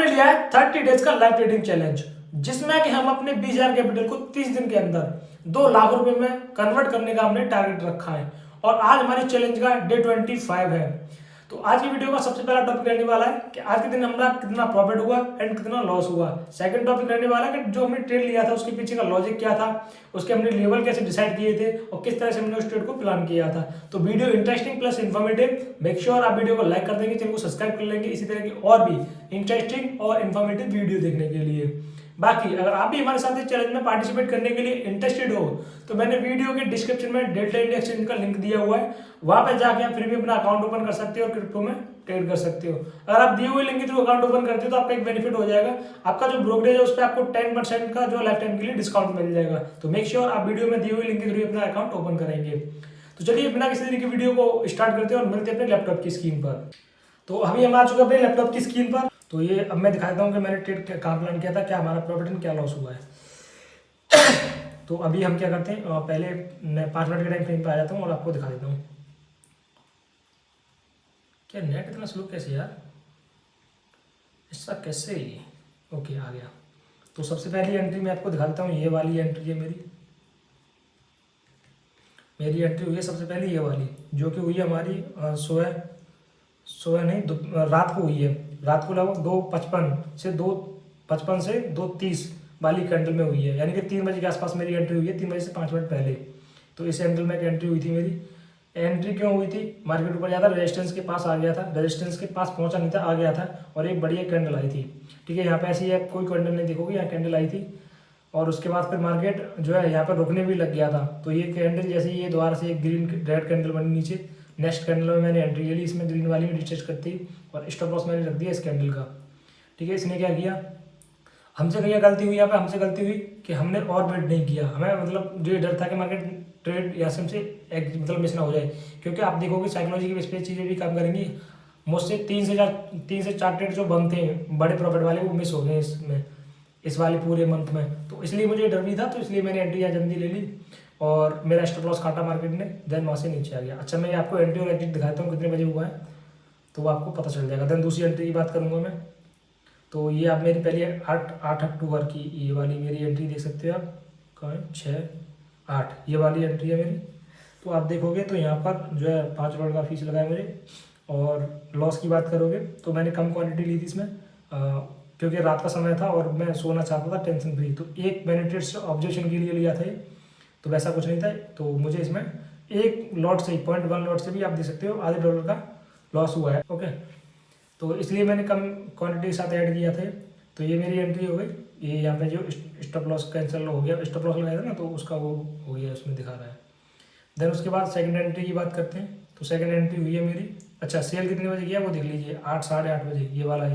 हमने लिया है 30 डेज का लाइव ट्रेडिंग चैलेंज, जिसमें कि हम अपने 20,000 कैपिटल को 30 दिन के अंदर 2 लाख रुपए में कन्वर्ट करने का हमने टारगेट रखा है। और आज हमारे चैलेंज का डे 25 है। तो आज की वीडियो का सबसे पहला टॉपिक रहने वाला है कि आज के दिन हमारा कितना प्रॉफिट हुआ एंड कितना लॉस हुआ। सेकंड टॉपिक रहने वाला है कि जो हमने ट्रेड लिया था उसके पीछे का लॉजिक क्या था, उसके हमने लेवल कैसे डिसाइड किए थे और किस तरह से हमने उस ट्रेड को प्लान किया था। तो video interesting plus informative, make sure आप वीडियो को लाइक कर देंगे, चैनल को सब्सक्राइब कर लेंगे इसी तरह की और भी इंटरेस्टिंग और इन्फॉर्मेटिव वीडियो देखने के लिए। बाकी अगर आप भी हमारे साथ इस चैलेंज में पार्टिसिपेट करने के लिए इंटरेस्टेड हो तो मैंने वीडियो के डिस्क्रिप्शन में डेल्टा इंडिया एक्सचेंज का लिंक दिया हुआ है, वहां पे जाके आप फ्री में अपना अकाउंट ओपन कर सकते हो और क्रिप्टो में ट्रेड कर सकते हो। अगर आप दिए हुए लिंक के थ्रू अकाउंट ओपन करते हो तो आपका एक बेनिफिट हो जाएगा, आपका जो ब्रोकरेज है उस पर आपको 10% का जो लाइफ टाइम के लिए डिस्काउंट मिल जाएगा। तो मेक श्योर आप वीडियो में दिए हुए लिंक के थ्रू अपना अकाउंट ओपन करेंगे। तो चलिए बिना किसी तरीके की वीडियो को स्टार्ट करते हैं और मिलते हैं अपने लैपटॉप की स्क्रीन पर। तो अभी हम आ चुके हैं अपने लैपटॉप की स्क्रीन पर। तो ये अब मैं दिखा देता हूँ कि मैंने ट्रेड कहाँ प्लान किया था, क्या हमारा प्रॉफिट एंड क्या लॉस हुआ है। तो अभी हम क्या करते हैं, पहले मैं 5 मिनट के टाइम फ्रेम पर आ जाता हूँ और आपको दिखा देता हूँ। क्या नेट इतना स्लो कैसे यार, ऐसा कैसे? ओके आ गया। तो सबसे पहली एंट्री मैं आपको दिखा देता हूँ, ये वाली एंट्री है मेरी एंट्री हुई है सबसे पहले ये वाली, जो कि हुई है हमारी सोया नहीं रात को हुई है। रात को लगभग 2:55 से 2:30 वाली कैंडल में हुई है, यानी कि 3 बजे के आसपास मेरी एंट्री हुई है, 3 बजे से 5 मिनट पहले। तो इस एंगल में एक एंट्री हुई थी मेरी। एंट्री क्यों हुई थी? मार्केट ऊपर ज़्यादा रेजिस्टेंस के पास आ गया था, रेजिस्टेंस के पास पहुंचा नहीं था, आ गया था और एक बढ़िया कैंडल आई थी। ठीक है, यहाँ पे ऐसी है कोई कैंडल नहीं देखोगे, यहाँ कैंडल आई थी और उसके बाद फिर मार्केट जो है यहाँ पर रुकने भी लग गया था। तो ये कैंडल जैसे ये दोबारा से एक ग्रीन रेड कैंडल बनी नीचे, नेक्स्ट कैंडल में मैंने एंट्री ले ली, इसमें ग्रीन वाली में रिटेस्ट करती और स्टॉप लॉस मैंने रख दिया इस कैंडल का। ठीक है, इसने क्या किया, हमसे क्या गलती हुई यहाँ पे, हमसे गलती हुई कि हमने और वेट नहीं किया। हमें मतलब जो डर था कि मार्केट ट्रेड या से मतलब मिस ना हो जाए, क्योंकि आप देखोगे साइकोलॉजी की बेस पे चीज़ें भी काम करेंगी। मुझसे 3 से 4 ट्रेड जो बनते हैं बड़े प्रॉफिट वाले वो मिस हो गए इसमें, इस वाले पूरे मंथ में। तो इसलिए मुझे डर भी था, तो इसलिए मैंने एंट्री यहाँ जल्दी ले ली और मेरा स्टॉप लॉस काटा मार्केट ने, देन वहाँ से नीचे आ गया। अच्छा मैं आपको एंट्री और एग्जिट दिखाता हूँ कितने बजे हुआ है, तो वो आपको पता चल जाएगा। देन दूसरी एंट्री की बात करूँगा मैं। तो ये आप मेरी पहली 8 अक्टूबर की ये वाली मेरी एंट्री देख सकते हो आप, कहाँ 6-8 ये वाली एंट्री है मेरी। तो आप देखोगे तो यहाँ पर जो है $5 का फीस लगा है मुझे। और लॉस की बात करोगे तो मैंने कम क्वांटिटी ली थी इसमें, क्योंकि रात का समय था और मैं सोना चाहता था टेंशन फ्री। तो एक मैंने ट्रेड ऑब्जर्वेशन के लिए लिया था ये, तो वैसा कुछ नहीं था। तो मुझे इसमें एक लॉट से 0.1 लॉट से भी आप देख सकते हो $0.5 का लॉस हुआ है। ओके, तो इसलिए मैंने कम क्वांटिटी के साथ ऐड किया था। तो ये मेरी एंट्री हो गई। ये यहाँ पे जो स्टॉप लॉस कैंसिल हो गया, स्टॉप लॉस लगाया था ना, तो उसका वो हो गया, उसमें दिखा रहा है। देन उसके बाद सेकंड एंट्री की बात करते हैं। तो सेकंड एंट्री हुई है मेरी, अच्छा सेल कितने बजे किया वो देख लीजिए, 8 साढ़े 8 बजे। ये वाला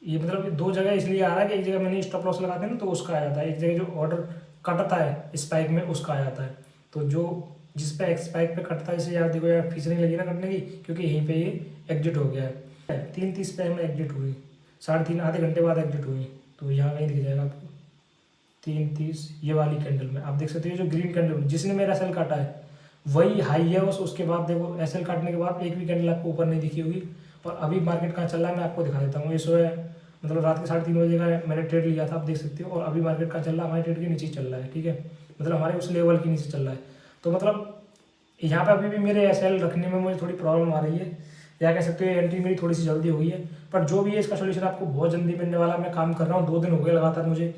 ये मतलब 2 जगह इसलिए आ रहा है कि एक जगह मैंने स्टॉप लॉस लगाते हैं ना तो उसका आ जाता है, एक जगह जो ऑर्डर कटता है स्पाइक में उसका आ जाता है। तो जो जिस पे स्पाइक पे कटता है इसे यार देखो यार फीस नहीं लगी ना कटने की, क्योंकि यहीं पे ये एग्जिट हो गया है। 3:30 पे हमें एग्जिट हुई, 3.5 आधे घंटे बाद एग्जिट हुई। तो यहाँ कहीं दिख जाएगा आपको 3:30 ये वाली कैंडल में आप देख सकते हो, जो ग्रीन कैंडल जिसने मेरा सेल काटा है वही हाई है। उसके बाद देखो एसएल काटने के बाद एक भी कैंडल आपको ऊपर नहीं दिखी होगी। और अभी मार्केट कहाँ चल रहा है मैं आपको दिखा देता हूँ। ये है मतलब रात के 3:30 बजे का मैंने ट्रेड लिया था, आप देख सकते हो। और अभी मार्केट कहाँ चल रहा है, हमारे ट्रेड के नीचे चल रहा है। ठीक है, मतलब हमारे उस लेवल के नीचे चल रहा है। तो मतलब यहाँ पे अभी भी मेरे एसएल रखने में मुझे थोड़ी प्रॉब्लम आ रही है, या कह सकते हो एंट्री मेरी थोड़ी सी जल्दी हो गई है। पर जो भी है इसका सोल्यूशन आपको बहुत जल्दी मिलने वाला है। मैं काम कर रहा हूँ, 2 दिन हो गए लगातार, मुझे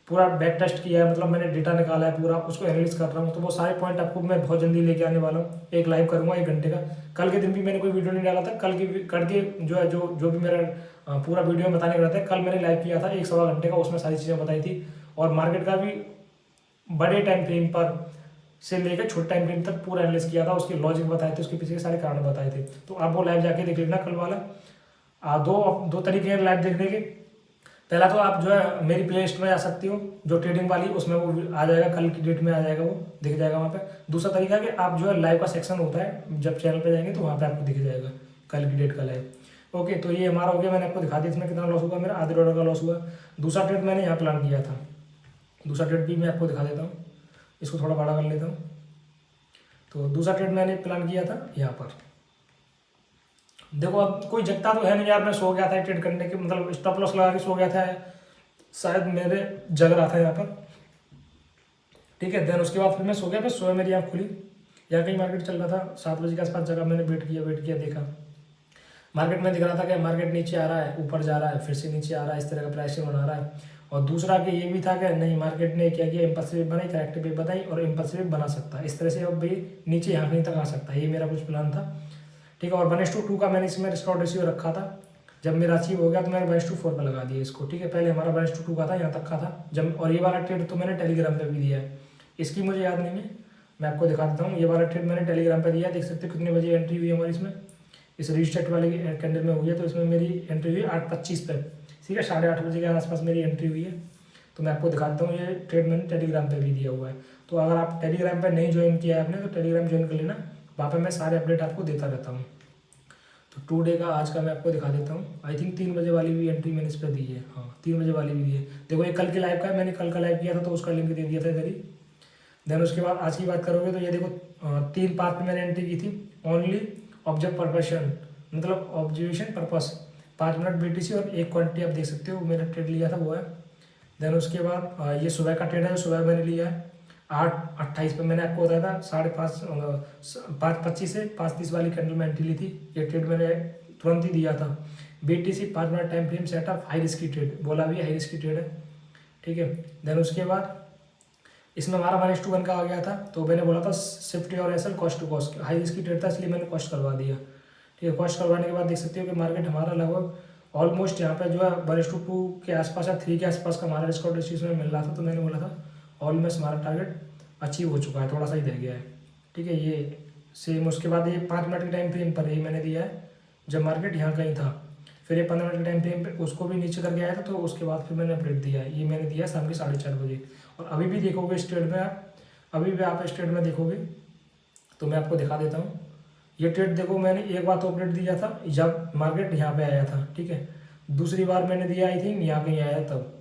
पूरा बैक टेस्ट किया है, मतलब मैंने डेटा निकाला है पूरा, उसको एनालिस कर रहा हूँ। तो वो सारे पॉइंट आपको मैं बहुत जल्दी लेके आने वाला हूँ। एक लाइव करूँगा 1 घंटे का। कल के दिन भी मैंने कोई वीडियो नहीं डाला था, कल के जो है जो भी मेरा पूरा वीडियो बताने का रहता है, कल मैंने लाइव किया था 1-1.25 घंटे का, उसमें सारी चीज़ें बताई थी। और मार्केट का भी बड़े टाइम फ्रेम पर से लेकर छोटे टाइम फ्रेम तक पूरा एनालिस किया था, उसके लॉजिक बताए थे, उसके पीछे के सारे कारण बताए थे। तो आप वो लाइव जाके देख लेना कल वाला। दो तरीके हैं लाइव देखने के। पहला तो आप जो है मेरी प्ले लिस्ट में जा सकती हो, जो ट्रेडिंग वाली उसमें वो आ जाएगा, कल की डेट में आ जाएगा, वो दिख जाएगा वहाँ पे। दूसरा तरीका कि आप जो है लाइव का सेक्शन होता है, जब चैनल पे जाएंगे तो वहाँ पे आपको दिख जाएगा कल की डेट का लाइव। ओके, तो ये हमारा हो गया, मैंने आपको दिखा दिया इसमें कितना लॉस हुआ, मेरा $0.5 का लॉस हुआ। दूसरा ट्रेड मैंने यहाँ प्लान किया था, दूसरा ट्रेड भी मैं आपको दिखा देता हूँ, इसको थोड़ा बड़ा कर लेता हूँ। तो दूसरा ट्रेड मैंने प्लान किया था यहाँ पर, देखो अब कोई जगता तो है नहीं यार, मैं सो गया था ट्रेड करने के, मतलब स्टॉप लॉस लगा के सो गया था, शायद मेरे जग रहा था यहाँ पर, ठीक है। देन उसके बाद फिर मैं सो गया, फिर सोया मेरी आँख खुली, यहाँ कहीं मार्केट चल रहा था 7 बजे के आसपास, जगह मैंने वेट किया देखा मार्केट में दिख रहा था कि मार्केट नीचे आ रहा है, ऊपर जा रहा है, फिर से नीचे आ रहा है, इस तरह का प्राइसिंग बना रहा है। और दूसरा कि ये भी था कि नहीं, मार्केट ने क्या किया, इम्पल्सिव बनाई, करेक्टिव वेव बनाई और इम्पल्सिव बना सकता है, इस तरह से अब भी नीचे यहाँ कहीं तक आ सकता है, ये मेरा कुछ प्लान था, ठीक है। और 1:2 का मैंने इसमें रिस्क रेशियो रखा था, जब मेरा अचीव हो गया तो मैंने 1:4 पर लगा दिया इसको, ठीक है। पहले हमारा 1:2 का था, यहाँ तक का था जब, और ये वाला ट्रेड तो मैंने टेलीग्राम पे भी दिया है, इसकी मुझे याद नहीं है, मैं आपको दिखा देता हूँ। ये वाला ट्रेड मैंने टेलीग्राम पे दिया, देख सकते हो कितने बजे एंट्री हुई हमारी इसमें, इस रीस्टार्ट वाले कैंडल में हुई है, तो इसमें मेरी एंट्री हुई 8:25 पे, ठीक है, 8:30 बजे के आसपास मेरी एंट्री हुई है। तो मैं आपको दिखाता हूँ, ये ट्रेड मैंने टेलीग्राम पे भी दिया हुआ है, तो अगर आप टेलीग्राम पे नहीं ज्वाइन किया है आपने तो टेलीग्राम ज्वाइन कर लेना, वहाँ पे मैं सारे अपडेट आपको देता रहता हूँ। तो 2 डे का आज का मैं आपको दिखा देता हूँ। आई थिंक 3 बजे वाली भी एंट्री मैंने इस पर दी है, हाँ 3 बजे वाली भी दी है। देखो ये कल की लाइव का है, मैंने कल का लाइव किया था तो उसका लिंक दे दिया था इधर ही। देन उसके बाद आज की बात करोगे तो ये देखो 3 पार्ट में मैंने एंट्री की थी, ओनली ऑब्जेक्ट पर्पशन, मतलब ऑब्जर्वेशन पर्पस, 5 मिनट BTC और एक क्वांटिटी आप देख सकते हो मेरा ट्रेड लिया था वो है। देन उसके बाद ये सुबह का ट्रेड है, सुबह मैंने लिया है 8:28 पे, मैंने आपको बताया था 5:25 से 5:30 वाली कैंडल में एंट्री ली थी, ये ट्रेड मैंने तुरंत ही दिया था। BTC 5 minute time frame setup, high risk की ट्रेड, बोला भी हाई रिस्क की ट्रेड है, ठीक है। देन उसके बाद इसमें हमारा 1:1 का आ गया था, तो मैंने बोला था SHIFT और SL cost to cost, high risk की ट्रेड था इसलिए मैंने कॉस्ट करवा दिया, ठीक है। कॉस्ट करवाने के बाद देख सकते हो कि मार्केट हमारा लगभग ऑलमोस्ट यहाँ पे जो है 1:2 के आसपास या 3 के आसपास का हमारा रिस्क रेशियो इसमें मिल रहा था, तो मैंने बोला था ऑलमोस्ट हमारा टारगेट अचीव हो चुका है, थोड़ा सा ही रह गया है, ठीक है। ये सेम उसके बाद ये 5 मिनट के टाइम फ्रेम पर ही मैंने दिया है, जब मार्केट यहाँ कहीं था, फिर ये 15 मिनट के टाइम फ्रेम पे उसको भी नीचे करके आया था, तो उसके बाद फिर मैंने अपडेट दिया है, ये मैंने दिया शाम के 4:30 बजे। और अभी भी देखोगे इस ट्रेड में आप, अभी भी आप इस ट्रेड में देखोगे तो मैं आपको दिखा देता हूँ। ये ट्रेड देखो मैंने एक बार तो अपडेट दिया था जब मार्केट यहाँ पे आया था, ठीक है। दूसरी बार मैंने दिया आई थिंक यहाँ कहीं आया तब,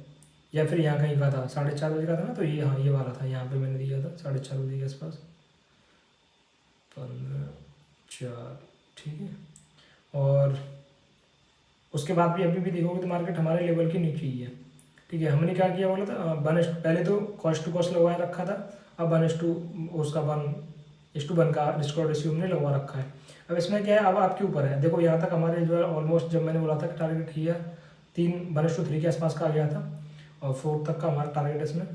या फिर यहाँ कहीं का था, 4:30 बजे का था ना, तो ये हाँ ये वाला था, यहाँ पे मैंने दिया था 4:30 बजे के आसपास, 15:04, ठीक है। और उसके बाद भी अभी भी देखोगे तो मार्केट हमारे लेवल के नीचे ही है, ठीक है। हमने क्या किया बोला था पहले तो कॉस्ट टू कॉस्ट लगवाया रखा था, अब 1:2 उसका 1:1 का रिस्क रेशियो हमने लगवा रखा है। अब इसमें क्या है, अब आपके ऊपर है, देखो यहाँ तक हमारे जो है ऑलमोस्ट, जब मैंने बोला था कि टारगेट किया 3:3 के आसपास का आ गया था, और 4 तक का हमारा टारगेट है इसमें।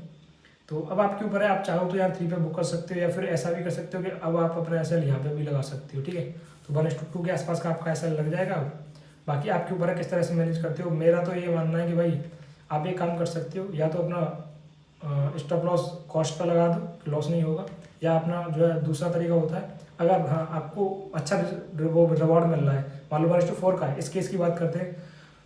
तो अब आपके ऊपर है, आप चाहो तो यहाँ 3 पे बुक कर सकते हो, या फिर ऐसा भी कर सकते हो कि अब आप अपना SL यहाँ पे भी लगा सकते हो, ठीक है। तो 1:2 के आसपास का आपका SL लग जाएगा। बाकी आपके ऊपर है किस तरह से मैनेज करते हो। मेरा तो ये मानना है कि भाई आप एक काम कर सकते हो, या तो अपना स्टॉप लॉस कॉस्ट पर लगा दो, लॉस नहीं होगा, या अपना जो है दूसरा तरीका होता है, अगर हाँ आपको अच्छा रिवॉर्ड मिल रहा है, मान लो 1:4 का है, इस केस की बात करते हैं,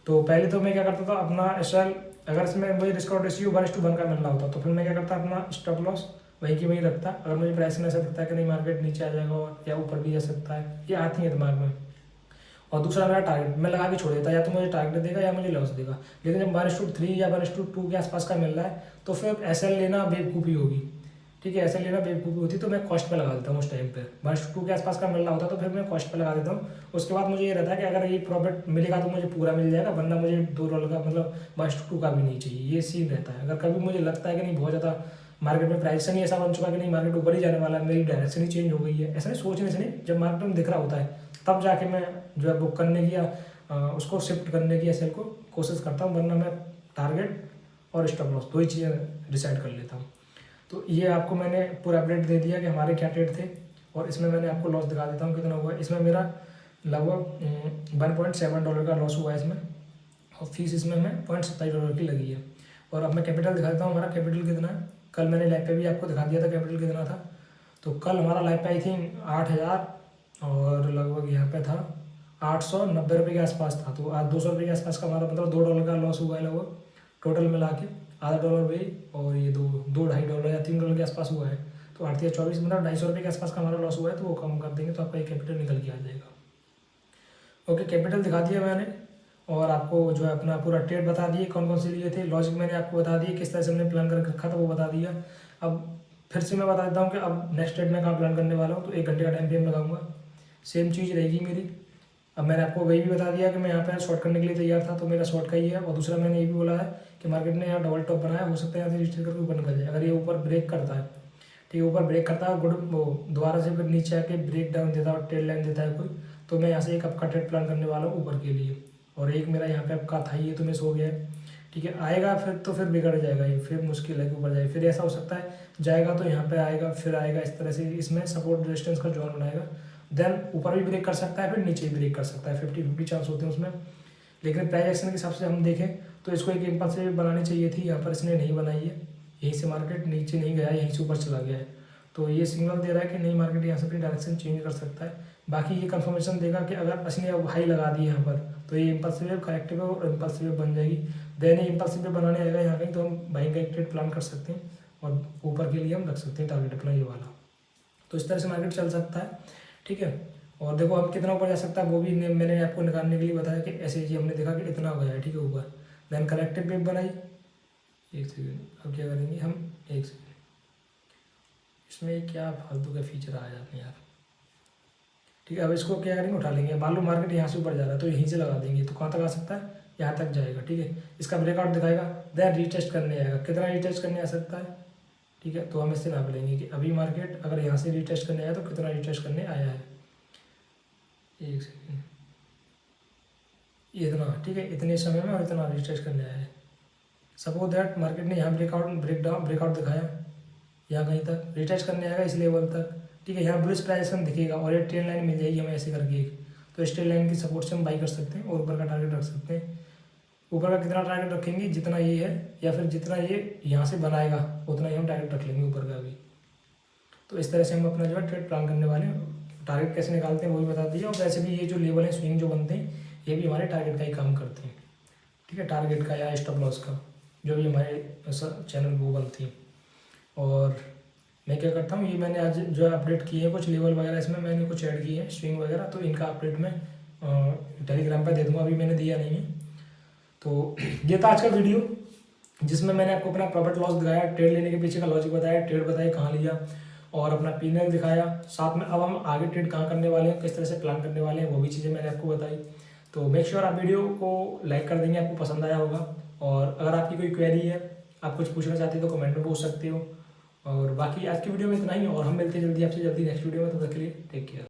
तो पहले तो मैं क्या करता था, अपना SL अगर इसमें मुझे रिस्क रेशियो 1:1 का मिल रहा होता तो फिर मैं क्या करता, अपना स्टॉप लॉस वहीं की वहीं रखता। अगर मुझे प्राइस में ऐसा दिखता है कि नहीं मार्केट नीचे आ जाएगा और या ऊपर भी जा सकता है, ये आती है दिमाग में। और दूसरा मेरा टारगेट मैं लगा के छोड़ देता, या तो मुझे टारगेट देगा या मुझे लॉस देगा। लेकिन जब 1:3 या 1:2 के आसपास का मिल रहा है तो फिर SL लेना बेवकूफ़ी होगी, ठीक है। SL लेना बेवकूफ़ी होती तो मैं कॉस्ट पे लगा देता हूँ उस टाइम पे, 1:2 के आसपास का मिल रहा होता तो फिर मैं कॉस्ट पे लगा देता हूँ। उसके बाद मुझे ये रहता है कि अगर ये प्रॉफिट मिलेगा तो मुझे पूरा मिल जाएगा, वरना मुझे $2 का मतलब 1:2 का भी नहीं चाहिए, ये सीन रहता है। अगर कभी मुझे लगता है कि नहीं बहुत ज़्यादा मार्केट में प्राइस नहीं ऐसा बन चुका कि नहीं मार्केट ऊपर ही जाने वाला है, मेरी डायरेक्शन ही चेंज हो गई है, ऐसा नहीं सोचने से नहीं, जब मार्केट में दिख रहा होता है तब जाके मैं जो है बुक करने की या उसको शिफ्ट करने की SL को कोशिश करता हूँ, वरना मैं टारगेट और स्टॉप लॉस 2 ही चीज़ें डिसाइड कर लेता हूँ। तो ये आपको मैंने पूरा अपडेट दे दिया कि हमारे क्या ट्रेड थे, और इसमें मैंने आपको लॉस दिखा देता हूँ कितना हुआ है। इसमें मेरा लगभग $1.7 का लॉस हुआ है इसमें, और फीस इसमें हमें $0.27 की लगी है। और अब मैं कैपिटल दिखा देता हूँ हमारा कैपिटल कितना है। कल मैंने लाइव पे भी आपको दिखा दिया था कैपिटल कितना था, तो कल हमारा लाइव पे आई थिंक 8,000 और लगभग यहाँ पे था 890 रुपये के आसपास था। तो आज 200 रुपये के आसपास का हमारा मतलब $2 का लॉस हुआ है लगभग, टोटल मिला के $0.5 भी, और ये दो $2.5 या $3 के आसपास हुआ है। तो 8 या 24 मतलब $250 के आसपास का हमारा लॉस हुआ है, तो वो कम कर देंगे तो आपका ये कैपिटल निकल के आ जाएगा। ओके, कैपिटल दिखा दिया मैंने, और आपको जो है अपना पूरा ट्रेड बता दिए कौन कौन से लिए थे, लॉजिक मैंने आपको बता दिए, किस तरह से हमने प्लान करके रखा था वो बता दिया। अब फिर से मैं बता देता हूँ कि अब नेक्स्ट ट्रेड में कहाँ प्लान करने वाला हूँ, तो 1 घंटे का टाइम फ्रेम लगाऊंगा, सेम चीज़ रहेगी मेरी। अब मैंने आपको वही भी बता दिया कि मैं यहाँ पे शॉर्ट करने के लिए तैयार था, तो मेरा शॉर्ट का ही है। और दूसरा मैंने ये भी बोला है कि मार्केट ने यहाँ डबल टॉप बनाया, हो सकता है यहाँ से रिटेस्ट करके ऊपर निकल जाए। अगर ये ऊपर ब्रेक करता है, ठीक है, ऊपर ब्रेक करता है, गुड, वो दोबारा से फिर नीचे आके ब्रेक डाउन देता है और ट्रेड लाइन देता है कोई, तो मैं यहाँ से एक आपका ट्रेड प्लान करने वाला हूँ ऊपर के लिए। और एक मेरा यहाँ पे आपका था, ये तो मिस हो गया है, ठीक है। आएगा फिर तो फिर बिगड़ जाएगा ये, फिर मुश्किल है कि ऊपर जाए। फिर ऐसा हो सकता है जाएगा तो यहाँ पे आएगा, फिर आएगा इस तरह से, इसमें सपोर्ट रेजिस्टेंस का जोन बनाएगा, देन ऊपर भी ब्रेक कर सकता है, फिर नीचे भी ब्रेक कर सकता है। 50-50 चांस होते हैं उसमें। लेकिन प्राइस एक्शन के हिसाब से हम देखें तो इसको एक इम्पल्सिव बनानी चाहिए थी, यहाँ पर इसने नहीं बनाई है। यहीं से मार्केट नीचे नहीं गया है, यहीं से ऊपर चला गया है, तो ये सिग्नल दे रहा है कि नहीं, मार्केट यहाँ से अपनी डायरेक्शन चेंज कर सकता है। बाकी ये कंफर्मेशन देगा कि अगर इसने अब हाई लगा दी यहाँ पर, तो ये इम्पल्सिव वेव, करेक्टिव वेव और इम्पल्सिव वेव बन जाएगी। देन ये इम्पल्सिव वेव बनाने आएगा यहाँ कहीं, तो हम बाइंग का एक ट्रेड प्लान कर सकते हैं और ऊपर के लिए हम रख सकते हैं टारगेट अपना ये वाला। तो इस तरह से मार्केट चल सकता है, ठीक है। और देखो हम कितना ऊपर जा सकता है वो भी मैंने आपको निकालने के लिए बताया कि ऐसे ही हमने देखा कि इतना हो गया है, ठीक है, ऊपर। देन करेक्टिव वेव बनाई, एक सेकेंड, अब क्या करेंगे हम, एक सेकेंड, इसमें क्या फालतू का फीचर आ जाते हैं यार, ठीक है। अब इसको क्या करेंगे, उठा लेंगे। मान लो मार्केट यहाँ से ऊपर जा रहा है तो यहीं से लगा देंगे, तो कहाँ तक आ सकता है, यहाँ तक जाएगा, ठीक है। इसका ब्रेकआउट दिखाएगा, देन रीटेस्ट करने आएगा। कितना रीटेस्ट करने आ सकता है, ठीक है, तो हम इससे नाप लेंगे कि अभी मार्केट अगर यहाँ से रीटेस्ट करने आया तो कितना रीटेस्ट करने आया है। एक सेकेंड, इतना, ठीक है, इतने समय में और इतना रीटेस्ट करने आया है। सपोज दैट मार्केट ने यहाँ ब्रेकआउट दिखाया, यहाँ कहीं तक रीटेस्ट करने आएगा इस लेवल तक, ठीक है। यहाँ बुलिश प्राइस हम दिखेगा और ये ट्रेंड लाइन मिल जाएगी हमें ऐसे करके एक, तो इस ट्रेंड लाइन की सपोर्ट से हम बाई कर सकते हैं और ऊपर का टारगेट रख सकते हैं। ऊपर का कितना टारगेट रखेंगे, जितना ये है या फिर जितना ये यहाँ से बनाएगा उतना ही हम टारगेट रख लेंगे ऊपर का भी। तो इस तरह से हम अपना जो है ट्रेड प्लान करने वाले हैं। टारगेट कैसे निकालते हैं वो भी बता दिया, और वैसे भी ये जो लेवल है स्विंग जो बनते हैं ये भी हमारे टारगेट का ही काम करते हैं, ठीक है, टारगेट का या स्टॉप लॉस का, जो भी हमारे चैनल वो बनती हैं। और मैं क्या करता हूँ, ये मैंने आज जो है अपडेट किए हैं कुछ लेवल वगैरह, इसमें मैंने कुछ ऐड किए हैं स्विंग वगैरह, तो इनका अपडेट मैं टेलीग्राम पर दे दूँगा, अभी मैंने दिया नहीं है। तो ये था आज का वीडियो, जिसमें मैंने आपको अपना प्रॉफिट लॉस दिखाया, ट्रेड लेने के पीछे का लॉजिक बताया, ट्रेड बताया कहाँ लिया, और अपना P&L दिखाया। साथ में अब हम आगे ट्रेड कहाँ करने वाले हैं, किस तरह से प्लान करने वाले हैं, वो भी चीज़ें मैंने आपको बताई। तो मेक श्योर आप वीडियो को लाइक कर देंगे, आपको पसंद आया होगा। और अगर आपकी कोई क्वेरी है, आप कुछ पूछना चाहते हो तो कमेंट में पूछ सकते हो। और बाकी आज की वीडियो में इतना ही, और हम मिलते हैं जल्दी आपसे, जल्दी नेक्स्ट वीडियो में। तब तक के लिए टेक केयर।